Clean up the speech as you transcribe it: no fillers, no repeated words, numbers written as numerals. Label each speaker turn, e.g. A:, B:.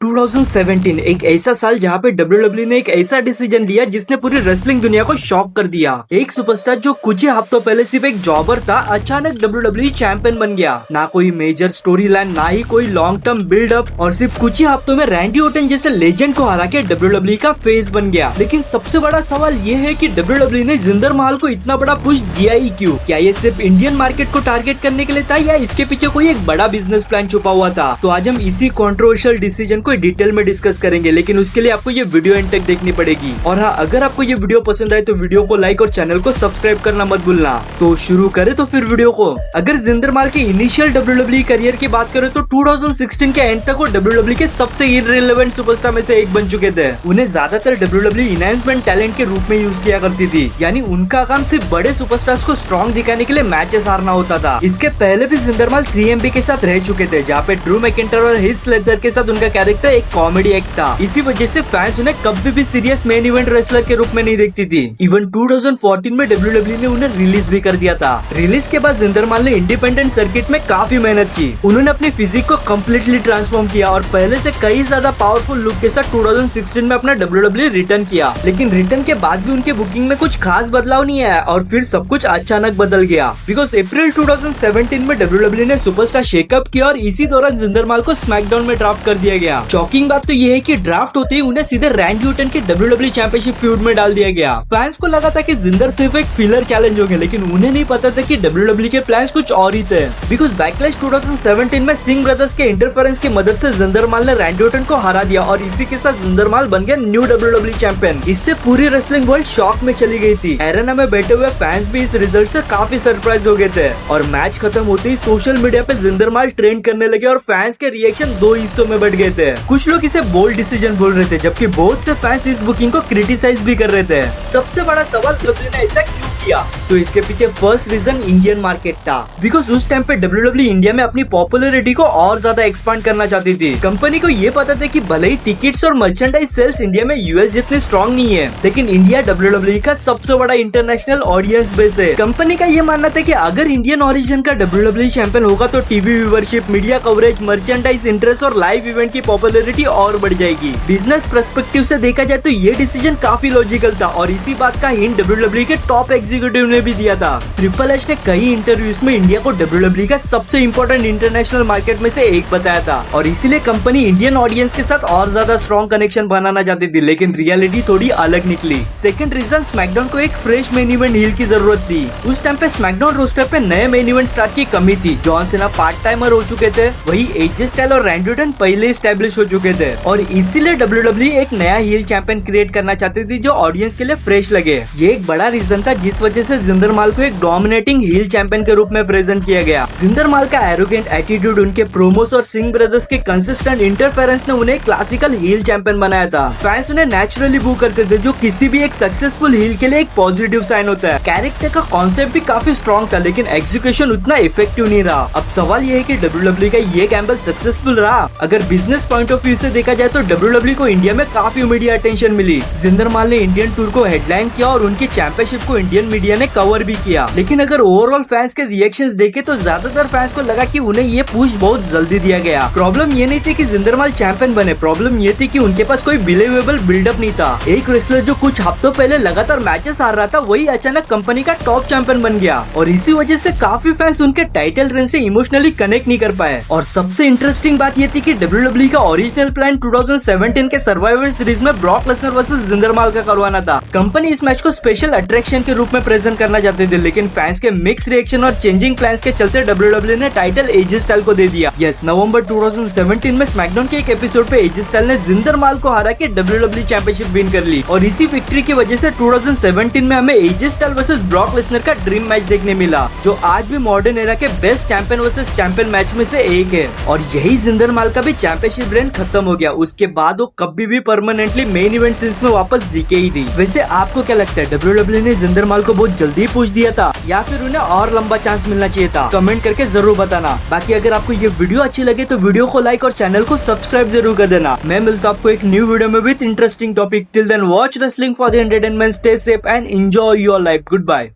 A: 2017 एक ऐसा साल जहां पे WWE ने एक ऐसा डिसीजन लिया जिसने पूरी रेसलिंग दुनिया को शॉक कर दिया। एक सुपरस्टार जो कुछ ही हफ्तों पहले सिर्फ एक जॉबर था, अचानक WWE चैंपियन बन गया। ना कोई मेजर स्टोरी लाइन, ना ही कोई लॉन्ग टर्म बिल्डअप, और सिर्फ कुछ ही हफ्तों में रैंडी ओर्टन जैसे लेजेंड को हरा के WWE का फेस बन गया। लेकिन सबसे बड़ा सवाल ये है कि WWE ने जिंदर महल को इतना बड़ा पुश दिया ही क्यों? क्या ये सिर्फ इंडियन मार्केट को टारगेट करने के लिए था या इसके पीछे कोई एक बड़ा बिजनेस प्लान छुपा हुआ था? तो आज हम इसी कंट्रोवर्शियल डिसीजन को डिटेल में डिस्कस करेंगे, लेकिन उसके लिए आपको ये वीडियो एंड तक देखनी पड़ेगी। और हाँ, अगर आपको ये वीडियो पसंद आए तो वीडियो को लाइक और चैनल को सब्सक्राइब करना मत भूलना। तो शुरू करें तो फिर वीडियो को। अगर जिंदर महल के इनिशियल WWE करियर की बात करें तो 2016 के एंड तक वो WWE के सबसे इररिलेवेंट सुपरस्टार में से एक बन चुके थे। उन्हें ज्यादातर WWE इनहैंसमेंट टैलेंट के रूप में यूज किया करती थी, यानी उनका काम सिर्फ बड़े सुपरस्टार्स को स्ट्रॉन्ग दिखाने के लिए मैचेस हारना होता था। इसके पहले भी जिंदर महल 3MB के साथ रह चुके थे, जहाँ पे ड्रू मैकिंटायर और हीथ स्लेजर के साथ उनका कैरेक्टर एक कॉमेडी एक्ट था। इसी वजह से फैंस उन्हें कभी भी सीरियस मेन इवेंट रेसलर के रूप में नहीं देखती थी। इवन 2014 में WWE ने उन्हें रिलीज भी कर दिया था। रिलीज के बाद जिंदर महल ने इंडिपेंडेंट सर्किट में काफी मेहनत की। उन्होंने अपनी फिजिक को कम्प्लीटली ट्रांसफॉर्म किया और पहले से कई ज्यादा पावरफुल लुक के साथ 2016 में अपना WWE रिटर्न किया। लेकिन रिटर्न के बाद भी उनके बुकिंग में कुछ खास बदलाव नहीं आया और फिर सब कुछ अचानक बदल गया। बिकॉज अप्रैल 2017 में WWE ने सुपरस्टार शेकअप किया और इसी दौरान जिंदर महल को स्मैकडाउन में ड्राफ्ट कर दिया गया। शॉकिंग बात तो ये है कि ड्राफ्ट होते ही उन्हें सीधे रैंडी ओर्टन के WWE चैंपियनशिप फ्यूड में डाल दिया गया। फैंस को लगा था कि जिंदर सिर्फ एक फिलर चैलेंज होंगे, लेकिन उन्हें नहीं पता था कि WWE के प्लान्स कुछ और ही थे। बिकॉज बैकलैश 2017 में सिंह ब्रदर्स के इंटरफेरेंस की मदद से जिंदर महल ने रैंडी ओर्टन को हरा दिया और इसी के साथ जिंदर महल बन गया न्यू WWE चैंपियन। इससे पूरी रेसलिंग वर्ल्ड शॉक में चली गई थी। एरेना में बैठे हुए फैंस भी इस रिजल्ट से काफी सरप्राइज हो गए थे और मैच खत्म होते ही सोशल मीडिया पे जिंदर महल ट्रेंड करने लगे और फैंस के रिएक्शन दो हिस्सों में बढ़ गए थे। कुछ लोग इसे बोल्ड डिसीजन बोल रहे थे, जबकि बहुत से फैंस इस बुकिंग को क्रिटिसाइज भी कर रहे थे। सबसे बड़ा सवाल WWE ने ऐसा क्यों किया? तो इसके पीछे फर्स्ट रीजन इंडियन मार्केट था। बिकॉज उस टाइम पे WWE इंडिया में अपनी पॉपुलैरिटी को और ज्यादा एक्सपांड करना चाहती थी। कंपनी को ये पता था कि भले ही टिकट्स और मर्चेंडाइज सेल्स इंडिया में यूएस जितने स्ट्रॉन्ग नहीं है, लेकिन इंडिया WWE का सबसे बड़ा इंटरनेशनल ऑडियंस बेस है। कंपनी का ये मानना था कि अगर इंडियन ओरिजिन का WWE चैंपियन होगा तो TV viewership, media coverage, merchandise interest और लाइव इवेंट की पॉपुलैरिटी और बढ़ जाएगी। बिजनेस पर्सपेक्टिव से देखा जाए तो ये डिसीजन काफी लॉजिकल था और इसी बात का हिंट WWE के टॉप एग्जीक्यूटिव ने भी दिया था। ट्रिपल एच ने कई इंटरव्यूज में इंडिया को WWE का सबसे इम्पोर्टेंट इंटरनेशनल मार्केट में से एक बताया था और इसीलिए कंपनी इंडियन ऑडियंस के साथ और ज्यादा स्ट्रॉन्ग कनेक्शन बनाना चाहती थी, लेकिन रियलिटी थोड़ी अलग निकली। सेकंड रीजन, स्मैकडाउन को एक फ्रेश मेन इवेंट हील की जरूरत थी। उस टाइम पे स्मैकडाउन रोस्टर पे नए मेन इवेंट स्टार की कमी थी। जॉन सीना पार्ट टाइमर हो चुके थे, वही एजे स्टाइल और रैंडी ओर्टन पहले एस्टैब्लिश हो चुके थे और इसीलिए WWE एक नया हील चैंपियन क्रिएट करना चाहती थी जो ऑडियंस के लिए फ्रेश लगे। ये एक बड़ा रीजन था जिस वजह से जिंदर महल को एक डोमिनेटिंग हील चैंपियन के रूप में प्रेजेंट किया गया। जिंदर महल का एरोगेंट एटीट्यूड, उनके प्रोमोस और सिंह ब्रदर्स के कंसिस्टेंट इंटरफेरेंस ने उन्हें क्लासिकल हील चैंपियन बनाया था। फैंस उन्हें नेचुरली बू करते थे, जो किसी भी एक सक्सेसफुल हील के लिए एक पॉजिटिव साइन होता है। कैरेक्टर का कॉन्सेप्ट भी काफी स्ट्रॉन्ग था, लेकिन एग्जीक्यूशन उतना इफेक्टिव नहीं रहा। अब सवाल ये है कि WWE का ये गैम्बल सक्सेसफुल रहा? अगर बिजनेस पॉइंट ऑफ व्यू से देखा जाए तो WWE को इंडिया में काफी मीडिया अटेंशन मिली। जिंदर महल ने इंडियन टूर को हेडलाइन किया और उनकी चैंपियनशिप को इंडियन मीडिया ने कवर भी किया। लेकिन अगर ओवरऑल फैंस के रिएक्शंस देखे तो ज्यादातर फैंस को लगा कि उन्हें ये पुश बहुत जल्दी दिया गया। प्रॉब्लम ये नहीं थी कि जिंदर महल चैंपियन बने, प्रॉब्लम ये थी कि उनके पास कोई बिलीवेबल बिल्डअप नहीं था। एक रेसलर जो कुछ हफ्तों पहले लगातार मैचेस हार रहा था, वही अचानक कंपनी का टॉप चैंपियन बन गया और इसी वजह से काफी फैंस उनके टाइटल रेन से इमोशनली कनेक्ट नहीं कर पाए। और सबसे इंटरेस्टिंग बात ये थी कि WWE का ओरिजिनल प्लान 2017 के सर्वाइवर सीरीज में ब्रॉक लेसनर वर्सेस जिंदर महल का करवाना था। कंपनी इस मैच को स्पेशल अट्रैक्शन के रूप में प्रेजेंट करना चाहती थी, लेकिन फैंस के मिक्स रिएक्शन और चेंजिंग प्लान्स के चलते WWE ने टाइटल एजे स्टाइल को दे दिया। यस, नवंबर 2017 में स्मैकडाउन के एक एपिसोड पे एजे स्टाइल ने जिंदर महल को हरा के WWE चैंपियनशिप विन कर ली और इसी विक्ट्री की वजह से 2017 में हमें एजे स्टाइल वर्सेस ब्रॉक लेसनर का ड्रीम मैच देखने मिला, जो आज भी मॉडर्न एरा के best champion versus champion match में से एक है। और यही जिंदर महल का भी चैंपियनशिप रेन खत्म हो गया। उसके बाद वो कभी भी परमानेंटली मेन इवेंट सीन्स में वापस दिखे ही नहीं। वैसे आपको क्या लगता है, WWE ने जिंदर महल को बहुत जल्दी पूछ दिया था या फिर उन्हें और लंबा चांस मिलना चाहिए था? कमेंट करके जरूर बताना। बाकी अगर आपको ये वीडियो अच्छी लगे तो वीडियो को लाइक और चैनल को सब्सक्राइब जरूर कर देना। मैं मिलता हूं आपको एक न्यू वीडियो में with interesting topic. Till then watch wrestling for the entertainment, stay safe and enjoy your life. Good bye.